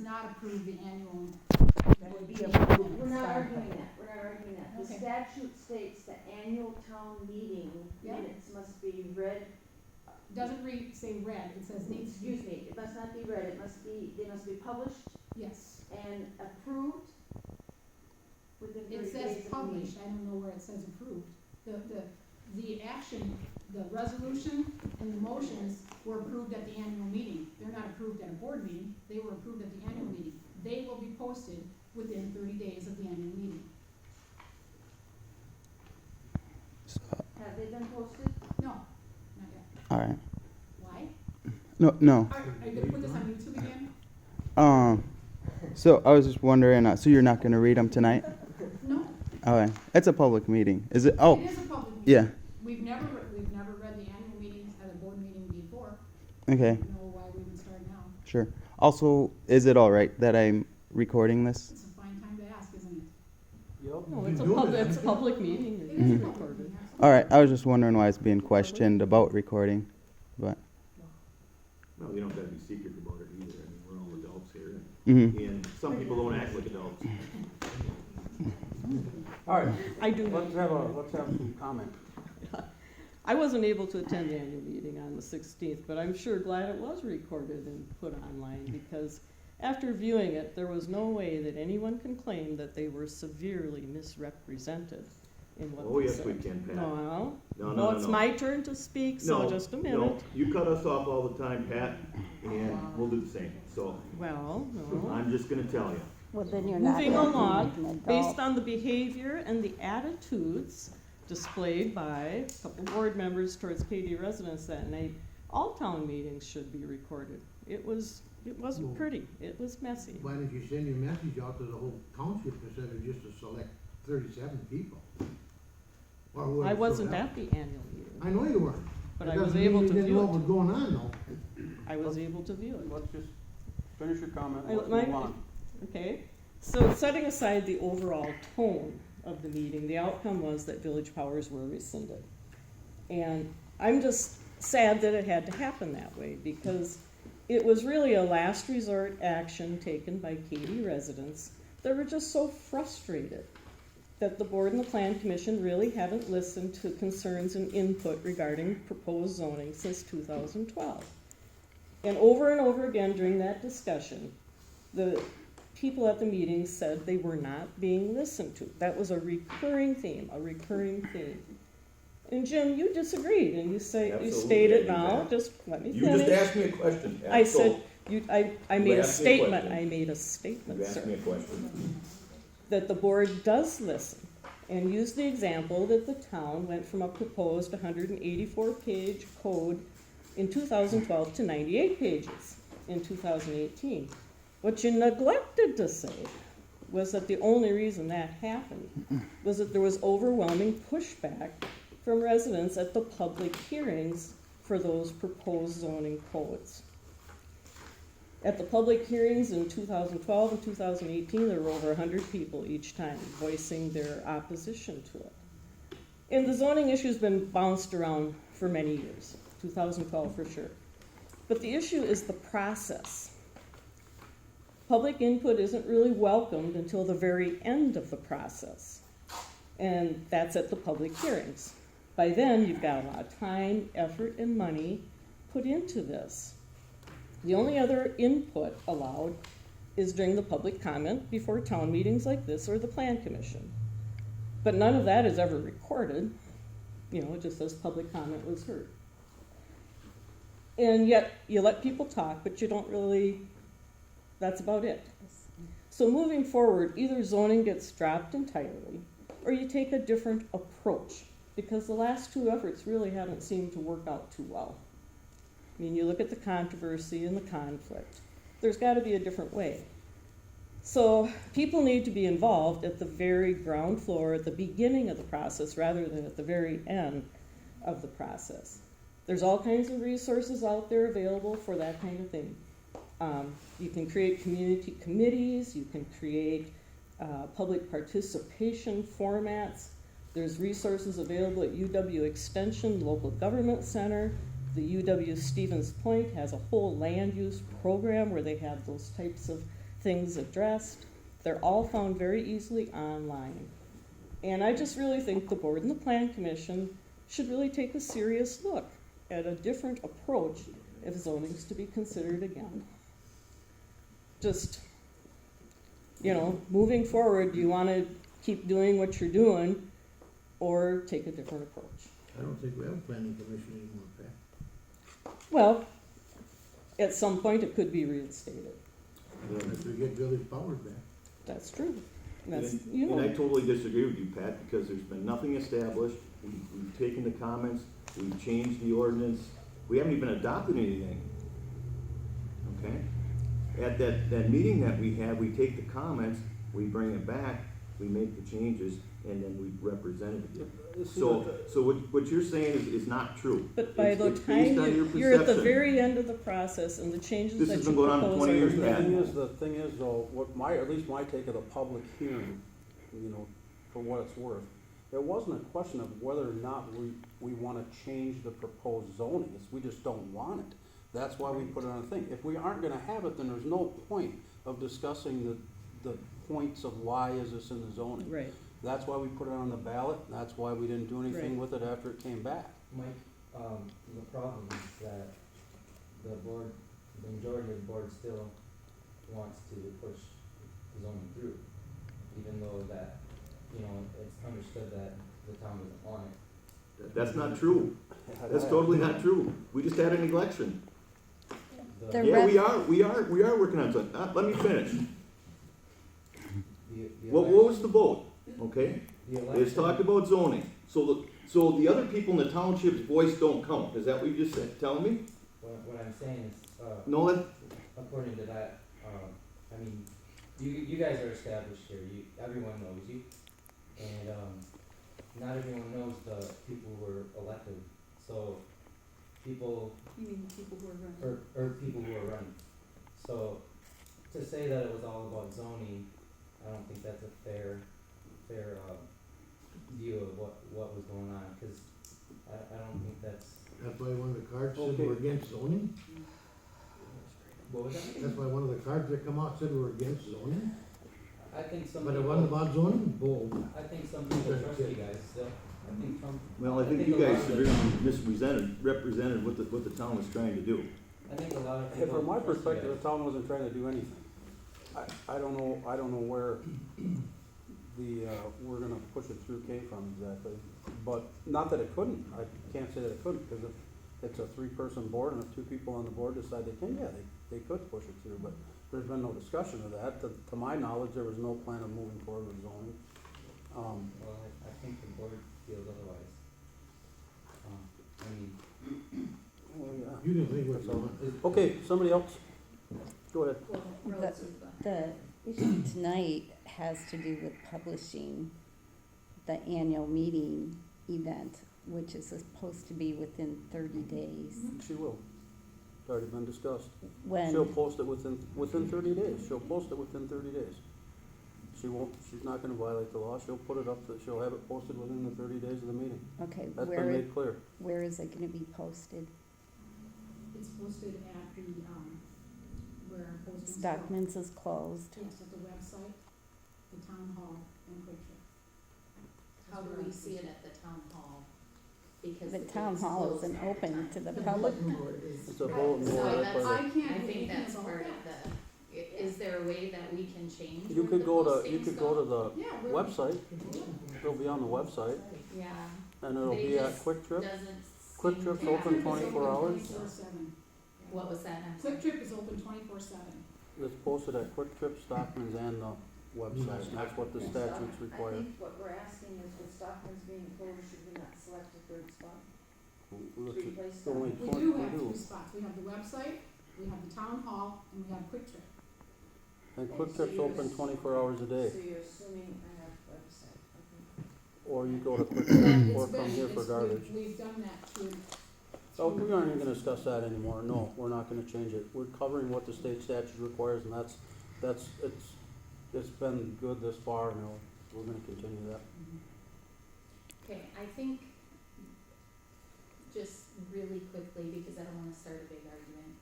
not approve the annual. That would be approved. We're not arguing that, we're not arguing that. The Okay. statute states the annual town meeting Yeah. minutes must be read, Doesn't say red, it says needs to be. excuse me, it must not be read, they must be published Yes. and approved within 30 It days says of the published, meeting. I don't know where it says approved. The action, the resolution and the motions were approved at the annual meeting. They're not approved at a board meeting, they were approved at the annual meeting. They will be posted within 30 days of the annual meeting. Have they been posted? No, not yet. All right. Why? No. Are you gonna put this on YouTube again? So I was just wondering, so you're not gonna read them tonight? No. Okay. It's a public meeting. Is it? Oh, It is a public meeting. yeah. We've never read the annual meetings at a board meeting before. Okay. I don't know why we would start now. Sure. Also, is it all right that I'm recording this? It's a fine time to ask, isn't it? No, it's a public meeting. It It is is a public recorded. meeting. All right. I was just wondering why it's being questioned about recording, but. No, you don't gotta be secret about it either, I mean, we're all adults here, Mhm. and some people don't act like adults. All right, I do. let's have some comment. I wasn't able to attend the annual meeting on the 16th, but I'm sure glad it was recorded and put online, because after viewing it, there was no way that anyone can claim that they were severely misrepresented in what Oh, they yes, said. we can, Pat. No, No, no, it's my turn to speak, so No, just a No, minute. you cut us off all the time, Pat, and we'll do the same, so Well, no. I'm just gonna tell you. Well, then you're not Moving acting along, like an adult. based on the behavior and the attitudes displayed by a couple board members towards Katy residents that night, all town meetings should be recorded. It wasn't pretty, it was messy. Why didn't you send your message out to the whole township instead of just to select 37 people? Or would I it wasn't still at the annual meeting, I know you weren't. but That I was doesn't mean able you to didn't know what view was it. going on, though. I was able to view it. Let's just finish your comment, I- let's my- move on. Okay, so setting aside the overall tone of the meeting, the outcome was that village powers were rescinded. And I'm just sad that it had to happen that way, because it was really a last resort action taken by Katy residents that were just so frustrated that the board and the plan commission really haven't listened to concerns and input regarding proposed zoning since 2012. And over again during that discussion, the people at the meeting said they were not being listened to. That was a recurring theme. And Jim, you disagreed, and you Absolutely, stated I do now, that. just let me You finish. just asked me a question, Pat. I so said, I made a asked me a statement, question. I made a statement, You asked me a sir, question. that the board does listen, and use the example that the town went from a proposed 184-page code in 2012 to 98 pages in 2018. What you neglected to say was that the only reason that happened was that there was overwhelming pushback from residents at the public hearings for those proposed zoning codes. At the public hearings in 2012 and 2018, there were over 100 people each time voicing their opposition to it. And the zoning issue's been bounced around for many years, 2012 for sure. But the issue is the process. Public input isn't really welcomed until the very end of the process, and that's at the public hearings. By then, you've got a lot of time, effort, and money put into this. The only other input allowed is during the public comment before town meetings like this or the plan commission. But none of that is ever recorded. You know, it just says public comment was heard. And yet, you let people talk, but you don't really, that's about it. So moving forward, either zoning gets dropped entirely, or you take a different approach, because the last two efforts really haven't seemed to work out too well. I mean, you look at the controversy and the conflict. There's got to be a different way. So people need to be involved at the very ground floor, at the beginning of the process, rather than at the very end of the process. There's all kinds of resources out there available for that kind of thing. You can create community committees, you can create public participation formats. There's resources available at UW Extension, Local Government Center. The UW Stevens Point has a whole land use program where they have those types of things addressed. They're all found very easily online. And I just really think the board and the plan commission should really take a serious look at a different approach if zoning's to be considered again. Just, moving forward, do you wanna keep doing what you're doing or take a different approach? I don't think we have a planning commission anymore, Pat. Well, at some point it could be reinstated. If we get village powers back. That's true. That's, And I totally disagree with you, Pat, because there's been nothing established. We've taken the comments, we've changed the ordinance. We haven't even adopted anything. Okay? At that meeting that we have, we take the comments, we bring it back, we make the changes, and then we represent it. So what you're saying is not true. But by the It's based time on your you're at the perception. very end of the process and the changes This that has you been going on for propose 20 years, are Pat. The thing is though, at least my take of the public hearing, for what it's worth, it wasn't a question of whether or not we wanna change the proposed zoning, we just don't want it. That's why we put it on a thing. If we aren't gonna have it, then there's no point of discussing the points of why is this in the zoning. Right. That's why we put it on the ballot, that's why we didn't do anything Right. with it after it came back. Mike, the problem is that the board, the majority of the board still wants to push zoning through, even though that, it's understood that the town doesn't want it. That's not true. That's totally not true. We just had an election. The Yeah, ref- we are working on something. Let me finish. The What election- was the vote? Okay? the It's election- talked about zoning. So the other people in the township's voice don't count. Is that what you just said? Tell me? What I'm saying is, No, according to that, you guys are established here, everyone knows you, and, not everyone knows the people who were elected, so people, You mean the people who are running? or people who are running. So, to say that it was all about zoning, I don't think that's a fair, view of what was going on, cause I don't think that's, That's why one of the cards said we're against zoning? what was that? That's why one of the cards that come out said we're against zoning? I think some But it people, wasn't about zoning? Bold. I think some people trust you guys still, I think some, well, I think you guys severely represented what the town was trying to do. I think a lot of Hey, people from my trust you perspective, guys. the town wasn't trying to do anything. I don't know where we're gonna push it through came from exactly. But, not that it couldn't, I can't say that it couldn't, because if it's a three-person board and if two people on the board decide they can, yeah, they could push it through, but there's been no discussion of that. To my knowledge, there was no plan of moving forward with zoning. Well, I think the board feels otherwise. Well, yeah. You didn't think That's what all. you Okay, somebody else? Go ahead. Well, relative, The issue tonight has to do with publishing the annual meeting event, which is supposed to be within 30 days. She will. It's already been discussed. When, She'll post it within 30 days. She'll post it within 30 days. She's not gonna violate the law. She'll put it up, she'll have it posted within the 30 days of the meeting. okay, That's been made clear. where is it gonna be posted? it's posted at the, where our posting is. Stockman's is closed. Yes, at the website, the town hall, and Quick Trip. How do we see it at the town hall? Because The the town gate's hall closed isn't at that open time. to the The public. bulletin board is. It's a Right, bulletin so board. that's- That's why I can't I do think anything that's about part of that. is there a way that we can change You where could the go to postings the Yeah, we're. website. It'll be on the website, Yeah, and it'll They be at just Quick Trip. doesn't Quick seem Trip's to open have- 24 hours? 24/7. What was that? I'm sorry. Quick Trip is open 24/7. It's posted at Quick Trip, Stockman's, and the website, and that's what the statutes require. I think what we're asking is with Stockman's being closed, should we not select a third spot to replace The only Stockman? We point do we have do. two spots. We have the website, we have the town hall, and we have Quick Trip. And Quick Trip's open 24 hours a day, So you're assuming I have website, okay. or you go to Quick But Trip, or it's come been, here for it's, garbage. we've done that through. Oh, we aren't even gonna discuss that anymore, no, we're not gonna change it. We're covering what the state statute requires, and it's been good this far, and we're gonna continue that. Okay, I think, just really quickly, because I don't wanna start a big argument,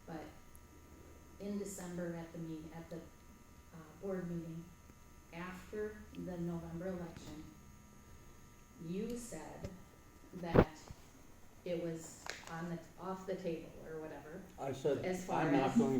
but in December at the board meeting, after the November election, you said that it was off the table or whatever, I said, as far I'm not as- going